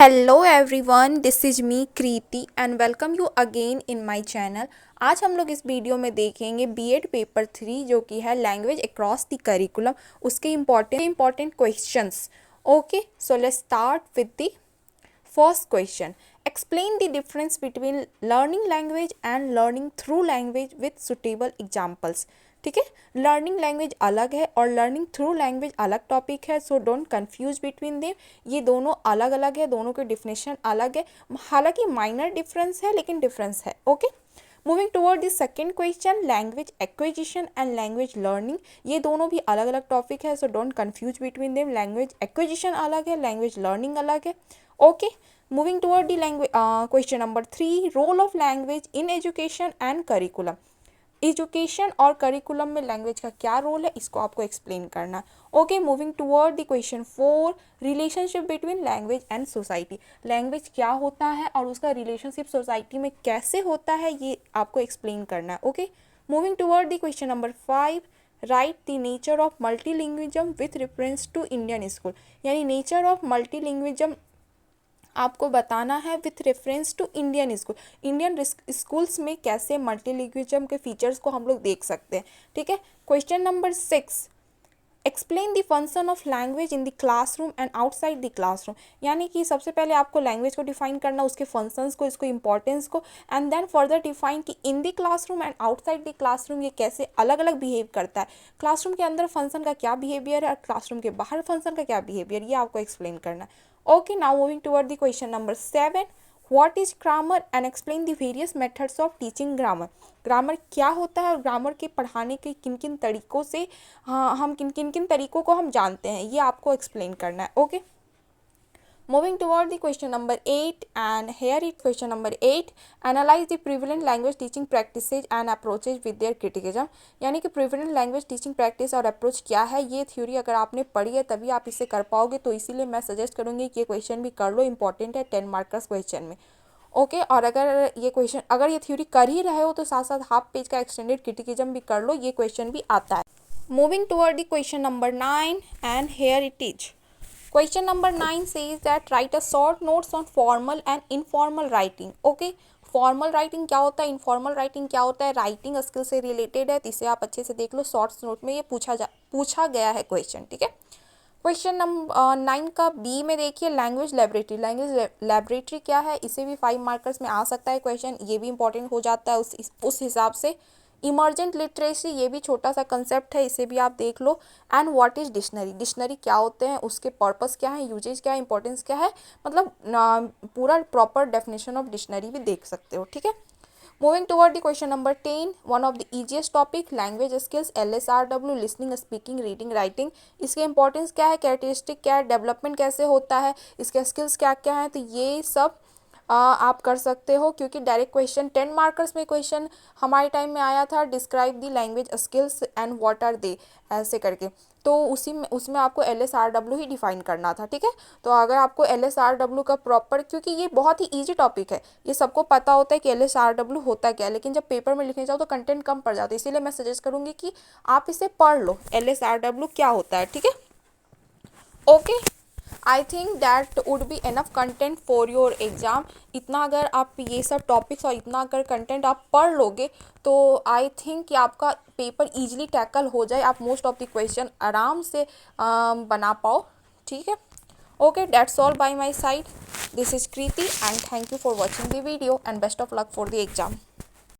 Hello everyone, this is me Kriti and welcome you again in my channel. आज हम लोग इस video में देखेंगे बीएड पेपर 3 जो कि है लैंग्वेज अक्रॉस द करिकुलम, उसके important questions. Okay, so let's start with the first question. Explain the difference between learning language and learning through language with suitable examples. ठीक है, लर्निंग लैंग्वेज अलग है और learning through language अलग topic है, so don't confuse between them. ये दोनों अलग अलग है, दोनों के डिफिनेशन अलग है, हालांकि माइनर डिफरेंस है लेकिन डिफरेंस है। Okay, moving toward the second question, language acquisition and language learning. ये दोनों भी अलग अलग टॉपिक है, so don't confuse between them. Language acquisition अलग है, लैंग्वेज लर्निंग अलग है। Okay, moving toward the language question number 3, role of language in education and curriculum. Education और करिकुलम में लैंग्वेज का क्या रोल है, इसको आपको एक्सप्लेन करना है। Okay, moving toward the question 4, relationship between language and society. Language क्या होता है और उसका रिलेशनशिप सोसाइटी में कैसे होता है, ये आपको एक्सप्लेन करना है। Okay, moving toward the question number 5, write the nature of multilingualism with reference to Indian school. यानी नेचर ऑफ मल्टीलिंग्विज्म आपको बताना है with reference to Indian school. Indian schools में कैसे मल्टीलिंग्विज्म के फीचर्स को हम लोग देख सकते हैं। ठीक है, question number 6, explain the function of language in the classroom and outside the classroom. यानी कि सबसे पहले आपको लैंग्वेज को डिफाइन करना, उसके फंक्शंस को, इसको इंपॉर्टेंस को, एंड देन फर्दर डिफाइन कि in the classroom and outside the classroom ये कैसे अलग अलग बिहेव करता है। क्लासरूम के अंदर फंक्शन का क्या बिहेवियर है और क्लासरूम के बाहर फंक्शन का क्या बिहेवियर, ये आपको एक्सप्लेन करना है। Okay, now moving toward the question number 7. What is grammar and explain the various methods of teaching grammar. Grammar क्या होता है और ग्रामर के पढ़ाने के किन किन तरीकों से हम किन तरीकों को हम जानते हैं, ये आपको एक्सप्लेन करना है। Okay, moving toward the question number 8, and here it question number 8, analyze the prevalent language teaching practices and approaches with their criticism। यानी कि prevalent language teaching practice और approach क्या है, ये थ्योरी अगर आपने पढ़ी है तभी आप इसे कर पाओगे, तो इसीलिए मैं सजेस्ट करूँगी कि ये क्वेश्चन भी कर लो, इंपॉर्टेंट है 10 मार्कर्स क्वेश्चन में। ओके, और अगर ये थ्योरी कर ही रहे हो तो साथ साथ हाफ पेज का एक्सटेंडेड क्रिटिसिज्म भी कर लो, ये क्वेश्चन भी आता है। Moving toward the question number 9, and here it is. Question number 9 says that write a short notes on formal and informal writing. Okay, formal writing क्या होता है, इनफॉर्मल राइटिंग क्या होता है, राइटिंग स्किल से रिलेटेड है, तो इसे आप अच्छे से देख लो। शॉर्ट्स नोट में ये पूछा गया है क्वेश्चन। ठीक है, क्वेश्चन नंबर 9 का बी में देखिए, लैंग्वेज लेबोरेटरी। लैंग्वेज लेबोरेटरी क्या है, इसे भी 5 मार्कर्स में आ सकता है क्वेश्चन, ये भी इंपॉर्टेंट हो जाता है उस हिसाब से। इमर्जेंट लिटरेसी, ये भी छोटा सा कंसेप्ट है, इसे भी आप देख लो। And what is dictionary, dictionary क्या होते हैं, उसके पर्पस क्या है, यूजेज क्या है, इंपॉर्टेंस क्या है, मतलब पूरा प्रॉपर डेफिनेशन ऑफ डिक्शनरी भी देख सकते हो। ठीक है, moving toward the question number 10, one of the easiest topic, language skills, LSRW, listening, speaking, reading, writing. इसके इंपॉर्टेंस क्या है, कैरेक्टरिस्टिक क्या है, डेवलपमेंट कैसे होता है, इसके स्किल्स क्या क्या है, तो ये सब आप कर सकते हो, क्योंकि डायरेक्ट क्वेश्चन 10 मार्कर्स में क्वेश्चन हमारे टाइम में आया था, describe the language skills and what are they, ऐसे करके। तो उसमें आपको LSRW ही डिफाइन करना था। ठीक है, तो अगर आपको LSRW का प्रॉपर, क्योंकि ये बहुत ही ईजी टॉपिक है, ये सबको पता होता है कि LSRW होता क्या है, लेकिन जब पेपर में लिखने जाओ तो कंटेंट कम पड़ जाता है, इसीलिए मैं सजेस्ट करूँगी कि आप इसे पढ़ लो, LSRW क्या होता है। ठीक है, okay, I think that would be enough content for your exam. इतना अगर आप ये सब टॉपिक्स और इतना अगर कंटेंट आप पढ़ लोगे तो आई थिंक कि आपका पेपर इजीली टैकल हो जाए, आप मोस्ट ऑफ द क्वेश्चन आराम से बना पाओ। ठीक है, okay, that's all by my side. This is Kriti and thank you for watching the video and best of luck for the exam.